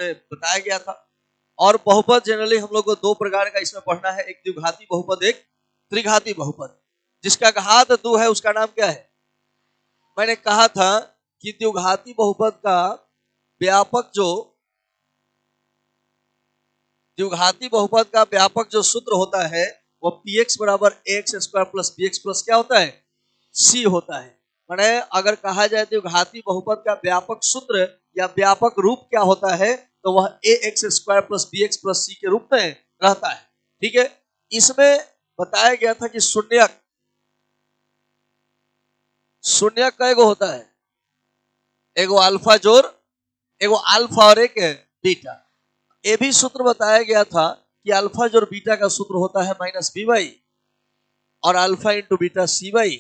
बताया गया था। और बहुपद जनरली हम लोग को दो प्रकार का इसमें पढ़ना है, एक द्विघाती बहुपद, एक त्रिघाती बहुपद। जिसका घात 2 है उसका नाम क्या है? मैंने कहा था कि द्विघाती बहुपद का व्यापक जो सूत्र होता है वो px बराबर ax square plus bx plus क्या होता है? c होता है। मैंने अगर कहा जाए द्विघाती बहुपद का व्यापक सूत्र या व्यापक रूप क्या होता है तो वह ax square plus bx plus c के रूप में रहता है। ठीक है, इसमें बताया गया था कि शून्यक कईगो होता है? एगो अल्फा जोड़ एगो अल्फा और एक बीटा। ये भी सूत्र बताया गया था कि अल्फा जोड़ बीटा का सूत्र होता है माइनस बी वाई और अल्फा इंटू बीटा सी वाई।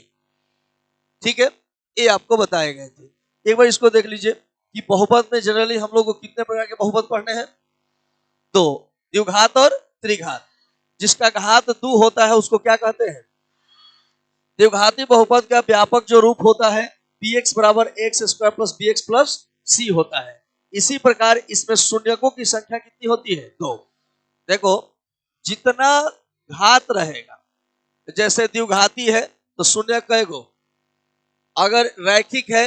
ठीक है, ये आपको बताए गए थे। एक बार इसको देख लीजिए कि बहुपद में जनरली हम लोग को कितने प्रकार के बहुपद पढ़ने हैं? दो, द्विघात और त्रिघात। जिसका घात 2 होता है उसको क्या कहते हैं? द्विघाती बहुपद का व्यापक जो रूप होता है px बराबर x square plus bx plus c होता है। इसी प्रकार इसमें शून्यकों की संख्या कितनी होती है? 2। देखो, जितना घात रहेगा, जैसे द्विघाती है तो शून्य कईगो, अगर रैखिक है,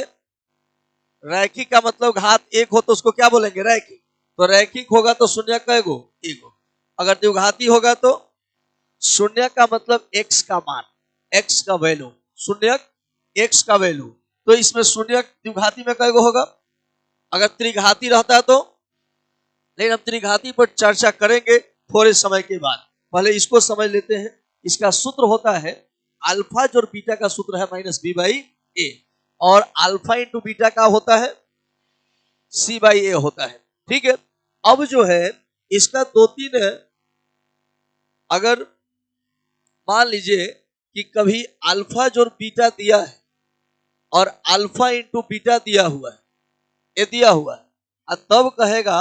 रैखिक का मतलब घात 1 हो तो उसको क्या बोलेंगे? रैखिक। तो रैखिक होगा तो शून्य कईगो? एगो। अगर द्विघाती होगा तो शून्य का मतलब x का मान, x का वैल्यू, शून्यक x का वैल्यू। तो इसमें शून्यक द्विघाती में कईगो होगा? अगर त्रिघाती रहता है तो, लेकिन हम त्रिघाती पर चर्चा करेंगे थोड़े समय के बाद। पहले इसको समझ लेते हैं। इसका सूत्र होता है अल्फा जोड़ बीटा का सूत्र है माइनस बी बाई ए, और अल्फा इंटू बीटा का होता है सी बाई ए होता है। ठीक है, अब जो है इसका 2-3 है। अगर मान लीजिए कि कभी अल्फा जोड़ बीटा दिया है और अल्फा इंटू बीटा दिया हुआ है, ये दिया हुआ है, और तब कहेगा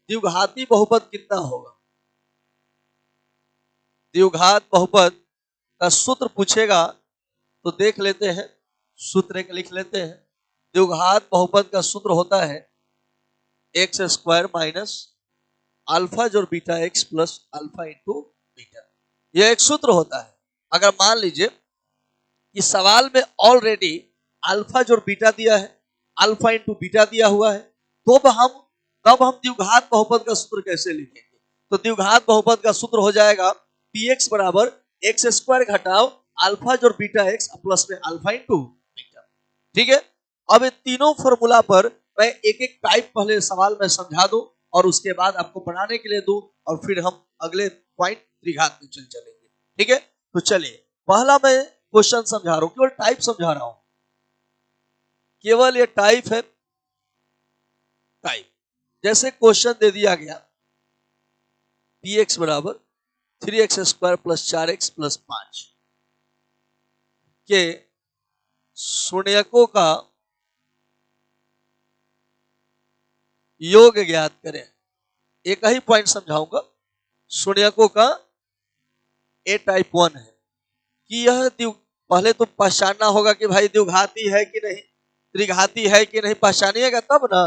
द्विघाती बहुपद कितना होगा? द्विघात बहुपद का सूत्र पूछेगा तो देख लेते हैं, सूत्र एक लिख लेते हैं। द्विघात बहुपद का सूत्र होता है एक्स स्क्वायर माइनस अल्फा जोड़ beta x plus alpha into beta. यह एक सूत्र होता है। अगर मान लीजिए कि सवाल में ऑलरेडी अल्फा जोड़ बीटा दिया है, अल्फा इंटू बीटा दिया हुआ है, तो तब हम द्विघात बहुपद का सूत्र कैसे लिखेंगे? तो द्विघात बहुपद का सूत्र हो जाएगा px बराबर एक्स स्क्वायर घटाओ अल्फा जोड़ बीटा एक्स प्लस में अल्फा इंटू बीटा। ठीक है, अब ये तीनों फॉर्मूला पर मैं एक एक टाइप पहले सवाल में समझा दूं और उसके बाद आपको बनाने के लिए दूं, और फिर हम अगले पॉइंट त्रिघात में चलेंगे। ठीक है, तो चलिए, पहला मैं क्वेश्चन समझा रहा हूं, केवल टाइप समझा रहा हूं, केवल ये टाइप है। टाइप जैसे क्वेश्चन दे दिया गया px बराबर 3x square plus 4x plus 5 के शून्यकों का योग ज्ञात करें। एक ही पॉइंट समझाऊंगा। शून्यकों का ए टाइप 1 है कि यह पहले तो पहचानना होगा कि भाई द्विघाती है कि नहीं, त्रिघाती है कि नहीं, पहचानिएगा तब ना।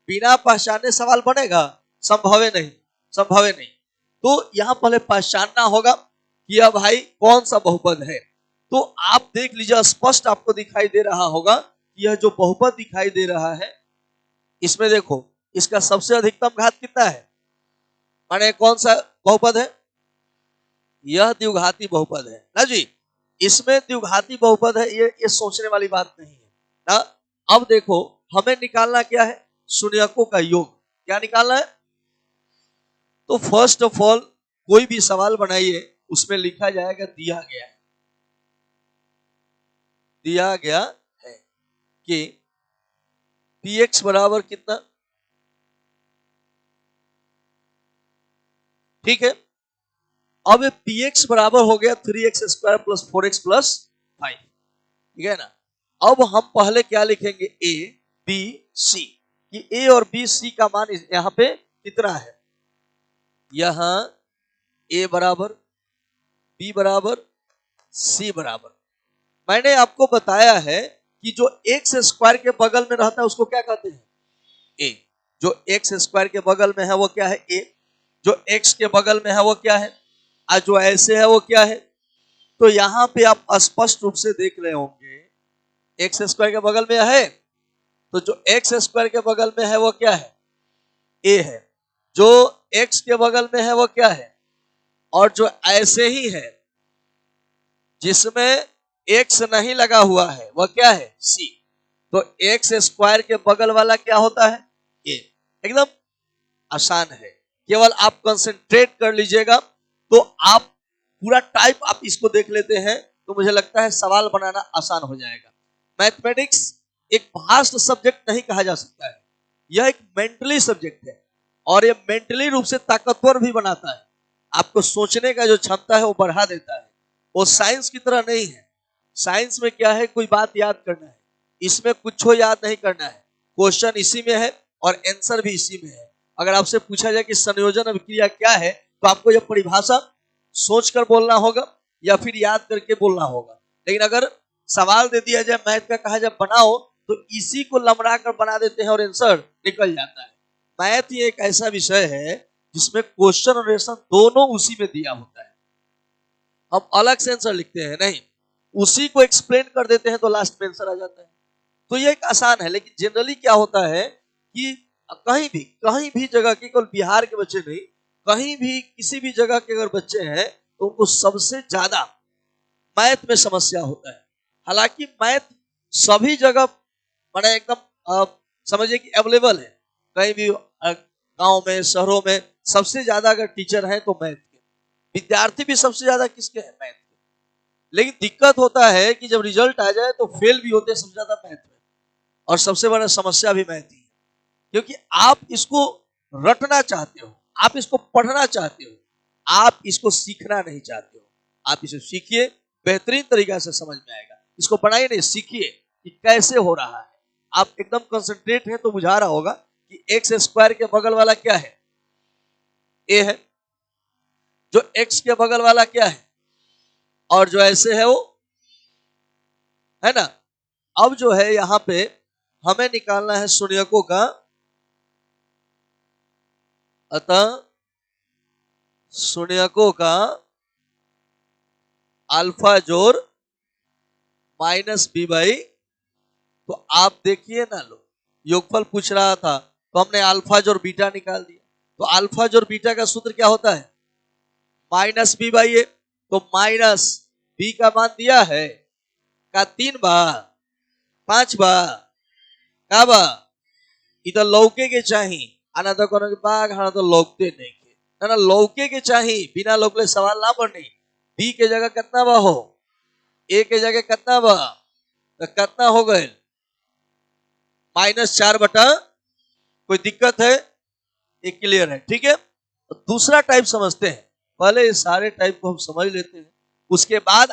बिना पहचाने सवाल बनेगा? संभव नहीं, संभव नहीं। तो यहां पहले पहचानना होगा कि यह भाई कौन सा बहुपद है। तो आप देख लीजिए, स्पष्ट आपको दिखाई दे रहा होगा कि यह जो बहुपद दिखाई दे रहा है, इसमें देखो इसका सबसे अधिकतम घात कितना है, माने कौन सा बहुपद है? यह द्विघाती बहुपद है ना जी। इसमें द्विघाती बहुपद है, ये सोचने वाली बात नहीं है ना। अब देखो, हमें निकालना क्या है? शून्यकों का योग। क्या निकालना है? तो फर्स्ट ऑफ ऑल कोई भी सवाल बनाइए, उसमें लिखा जाएगा दिया गया है कि px बराबर कितना। ठीक है, अब px बराबर हो गया 3x square plus 4x plus 5। ठीक है ना। अब हम पहले क्या लिखेंगे? a b c, कि a और b c का मान यहां पे कितना है? यहां a बराबर, b बराबर, c बराबर। मैंने आपको बताया है कि जो एक्स स्क्वायर के बगल में रहता है उसको क्या कहते हैं? ए। जो एक्स स्क्वायर के बगल में है वो क्या है, ए। जो एक्स के बगल में है वो क्या है, और जो ऐसे है वो क्या है। तो यहां पे आप स्पष्ट रूप से देख रहे होंगे, एक्स स्क्वायर के बगल में है, तो जो एक्स स्क्वायर के बगल में है वो क्या है, ए है। जो एक्स के बगल में है वो क्या है, और जो ऐसे ही है जिसमें एक्स नहीं लगा हुआ है वह क्या है, सी। तो एक्स स्क्वायर के बगल वाला क्या होता है, ए। एकदम आसान है, केवल आप कंसंट्रेट कर लीजिएगा तो आप पूरा टाइप आप इसको देख लेते हैं तो मुझे लगता है सवाल बनाना आसान हो जाएगा। मैथमेटिक्स एक भास्ट सब्जेक्ट नहीं कहा जा सकता है, यह एक मेंटली सब्जेक्ट है और यह मेंटली रूप से ताकतवर भी बनाता है। आपको सोचने का जो क्षमता है वो बढ़ा देता है। वो साइंस की तरह नहीं है। साइंस में क्या है, कोई बात याद करना है, इसमें कुछ याद नहीं करना है। क्वेश्चन इसी में है और आंसर भी इसी में है। अगर आपसे पूछा जाए कि संयोजन अभिक्रिया क्या है तो आपको यह परिभाषा सोचकर बोलना होगा या फिर याद करके बोलना होगा। लेकिन अगर सवाल दे दिया जाए मैथ का, कहा जाए बनाओ, तो इसी को लमड़ा कर बना देते हैं और आंसर निकल जाता है। मैथ ये एक ऐसा विषय है जिसमें क्वेश्चन और आंसर दोनों उसी में दिया होता है। हम अलग से आंसर लिखते हैं नहीं, उसी को एक्सप्लेन कर देते हैं तो लास्ट में आंसर आ जाता है। तो ये एक आसान है। लेकिन जनरली क्या होता है कि कहीं भी जगह के, केवल बिहार के बच्चे नहीं, कहीं भी किसी भी जगह के अगर बच्चे हैं तो उनको सबसे ज्यादा मैथ में समस्या होता है। हालांकि मैथ सभी जगह बड़ा एकदम समझिए कि अवेलेबल है। कहीं भी गांव में, शहरों में सबसे ज्यादा अगर टीचर है तो मैथ के, विद्यार्थी भी सबसे ज्यादा किसके हैं, मैथ के। लेकिन दिक्कत होता है कि जब रिजल्ट आ जाए तो फेल भी होते हैं सबसे ज्यादा मैथ में, और सबसे बड़ा समस्या भी मैथ ही है। क्योंकि आप इसको रटना चाहते हो, आप इसको पढ़ना चाहते हो, आप इसको सीखना नहीं चाहते हो। आप इसे सीखिए, बेहतरीन तरीका से समझ में आएगा। इसको पढ़ाइए नहीं, सीखिए कि कैसे हो रहा है। आप एकदम कंसंट्रेट है तो बुझा रहा होगा कि एक्स स्क्वायर के बगल वाला क्या है, ए है। जो एक्स के बगल वाला क्या है, और जो ऐसे है वो है ना। अब जो है यहां पे हमें निकालना है शून्यकों का, अतः शून्यकों का अल्फा जोड़ माइनस बी बाई। तो आप देखिए ना, लो योगफल पूछ रहा था तो हमने अल्फा जोड़ बीटा निकाल दिया। तो अल्फा जोड़ बीटा का सूत्र क्या होता है, माइनस बी बाई ए। तो माइनस बी का मान दिया है का 3 बार 5 बार का बा इधर लौके के चाहिए, आना तो कोनो के बाग, आना तो लौकते नहीं के ना, लौके के चाहिए, बिना लौकले सवाल ना पढ़ने। बी के जगह कितना बा हो, ए के जगह कितना बा, तो कितना हो गए, -4 कोई दिक्कत है, ये क्लियर है, ठीक है। तो दूसरा टाइप समझते हैं, पहले इस सारे टाइप को हम समझ लेते हैं, उसके बाद